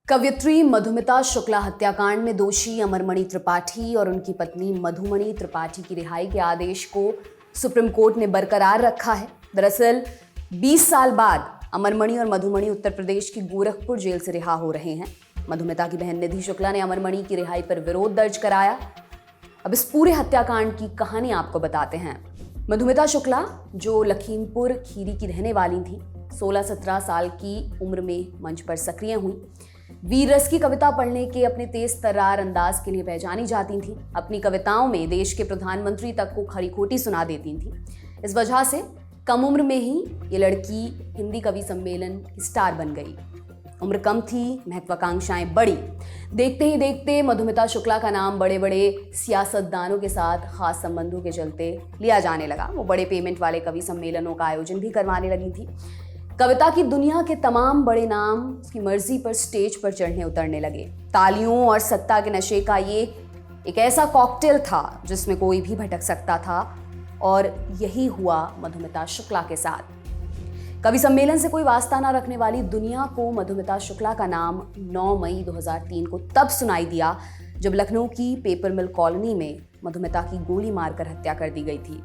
कवयित्री मधुमिता शुक्ला हत्याकांड में दोषी अमरमणि त्रिपाठी और उनकी पत्नी मधुमणि त्रिपाठी की रिहाई के आदेश को सुप्रीम कोर्ट ने बरकरार रखा है। दरअसल 20 साल बाद अमरमणि और मधुमणि उत्तर प्रदेश की गोरखपुर जेल से रिहा हो रहे हैं। मधुमिता की बहन निधि शुक्ला ने अमरमणि की रिहाई पर विरोध दर्ज कराया। अब इस पूरे हत्याकांड की कहानी आपको बताते हैं। मधुमिता शुक्ला, जो लखीमपुर खीरी की रहने वाली थी, 16-17 साल की उम्र में मंच पर सक्रिय हुई। वीर रस की कविता पढ़ने के अपने तेज तर्रार अंदाज के लिए पहचानी जाती थी। अपनी कविताओं में देश के प्रधानमंत्री तक को खरी खोटी सुना देती थी। इस वजह से कम उम्र में ही ये लड़की हिंदी कवि सम्मेलन की स्टार बन गई। उम्र कम थी, महत्वाकांक्षाएं बड़ी। देखते ही देखते मधुमिता शुक्ला का नाम बड़े बड़े सियासतदानों के साथ खास संबंधों के चलते लिया जाने लगा। वो बड़े पेमेंट वाले कवि सम्मेलनों का आयोजन भी करवाने लगी थी। कविता की दुनिया के तमाम बड़े नाम उसकी मर्जी पर स्टेज पर चढ़ने उतरने लगे। तालियों और सत्ता के नशे का ये एक ऐसा कॉकटेल था जिसमें कोई भी भटक सकता था, और यही हुआ मधुमिता शुक्ला के साथ। कवि सम्मेलन से कोई वास्ता न रखने वाली दुनिया को मधुमिता शुक्ला का नाम 9 मई 2003 को तब सुनाई दिया जब लखनऊ की पेपर मिल कॉलोनी में मधुमिता की गोली मारकर हत्या कर दी गई थी।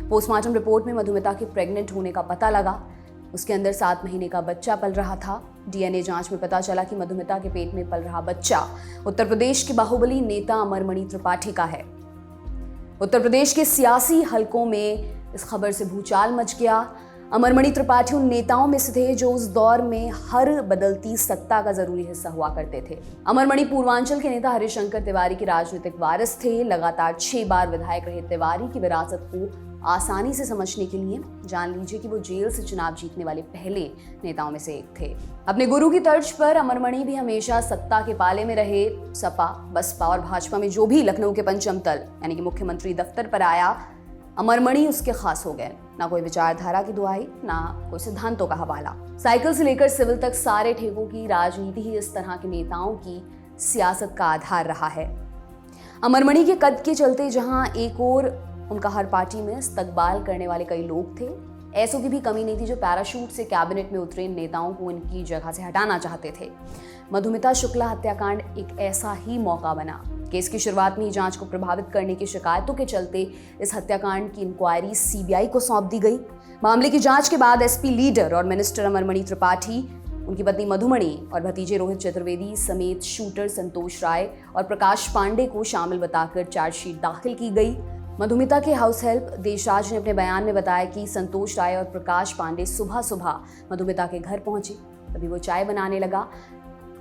पोस्टमार्टम रिपोर्ट में मधुमिता के प्रेग्नेंट होने का पता लगा। उसके अंदर 7 महीने का बच्चा पल रहा था। डीएनए जांच में पता चला कि मधुमिता के पेट में पल रहा बच्चा उत्तर प्रदेश के बाहुबली नेता अमरमणि त्रिपाठी का है। उत्तर प्रदेश के सियासी हलकों में इस खबर से भूचाल मच गया। अमरमणि त्रिपाठी उन नेताओं में से थे जो उस दौर में हर बदलती सत्ता का जरूरी हिस्सा हुआ करते थे। अमरमणि पूर्वांचल के नेता हरिशंकर तिवारी के राजनीतिक वारिस थे। लगातार 6 बार विधायक रहे तिवारी की विरासत को आसानी से समझने के लिए जान लीजिए कि वो जेल से चुनाव जीतने वाले पहले नेताओं में से एक थे। अपने गुरु की तर्ज पर अमरमणि भी हमेशा सत्ता के पाले में रहे। सपा, बसपा और भाजपा में जो भी लखनऊ के पंचम तल यानी कि मुख्यमंत्री दफ्तर पर आया, अमरमणि उसके खास हो गए। ना कोई विचारधारा की दुहाई, ना कोई सिद्धांतों का हवाला। साइकिल से लेकर सिविल तक सारे ठेकों की राजनीति ही इस तरह के नेताओं की सियासत का आधार रहा है। अमरमणि के कद के चलते जहां एक और उनका हर पार्टी में इस्तकबाल करने वाले कई लोग थे, ऐसों की भी कमी नहीं थी जो पैराशूट से कैबिनेट में उतरे नेताओं को उनकी जगह से हटाना चाहते थे। मधुमिता शुक्ला हत्याकांड एक ऐसा ही मौका बना। केस की शुरुआत में ही जांच को प्रभावित करने की शिकायतों के चलते इस हत्याकांड की इंक्वायरी सीबीआई को सौंप दी गई। मामले की जांच के बाद एसपी लीडर और मिनिस्टर अमरमणि त्रिपाठी, उनकी पत्नी मधुमणि और भतीजे रोहित चतुर्वेदी समेत शूटर संतोष राय और प्रकाश पांडे को शामिल बताकर चार्जशीट दाखिल की गई। मधुमिता के हाउस हेल्प देशराज ने अपने बयान में बताया कि संतोष राय और प्रकाश पांडे सुबह सुबह मधुमिता के घर पहुंचे। तभी वो चाय बनाने लगा।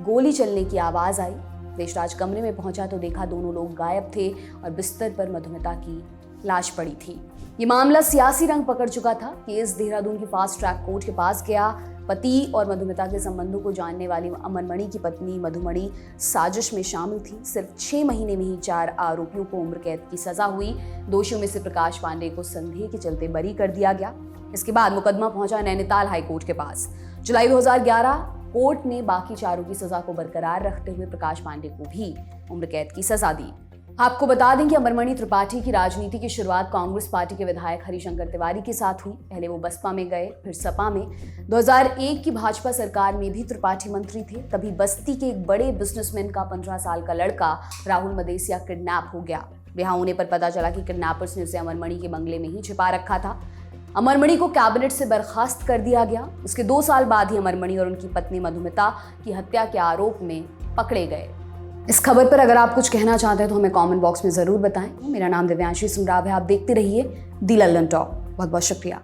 गोली चलने की आवाज आई। देशराज कमरे में पहुंचा तो देखा दोनों लोग गायब थे और बिस्तर पर मधुमिता की लाश पड़ी थी। ये मामला सियासी रंग पकड़ चुका था। केस देहरादून की फास्ट ट्रैक कोर्ट के पास गया। पति और मधुमिता के संबंधों को जानने वाली अमरमणि की पत्नी मधुमणि साजिश में शामिल थी। सिर्फ 6 महीने में ही 4 आरोपियों को उम्र कैद की सजा हुई। दोषियों में से प्रकाश पांडे को संदेह के चलते बरी कर दिया गया। इसके बाद मुकदमा पहुंचा नैनीताल हाईकोर्ट के पास। जुलाई 2011 कोर्ट ने बाकी चारों की सजा को बरकरार रखते हुए प्रकाश पांडे को भी उम्र कैद की सजा दी। आपको बता दें कि अमरमणि त्रिपाठी की राजनीति की शुरुआत कांग्रेस पार्टी के विधायक हरिशंकर तिवारी के साथ हुई। पहले वो बसपा में गए, फिर सपा में। 2001 की भाजपा सरकार में भी त्रिपाठी मंत्री थे। तभी बस्ती के एक बड़े बिजनेसमैन का 15 साल का लड़का राहुल मदेसिया किडनैप हो गया। रिहा होने पर पता चला कि किडनैपर्स ने उसे अमरमणि के बंगले में ही छिपा रखा था। अमरमणि को कैबिनेट से बर्खास्त कर दिया गया। उसके 2 साल बाद ही अमरमणि और उनकी पत्नी मधुमिता की हत्या के आरोप में पकड़े गए। इस खबर पर अगर आप कुछ कहना चाहते हैं तो हमें कमेंट बॉक्स में जरूर बताएं। मेरा नाम दिव्यांशी सुमराव है। आप देखते रहिए दी लल्लन टॉक। बहुत बहुत शुक्रिया।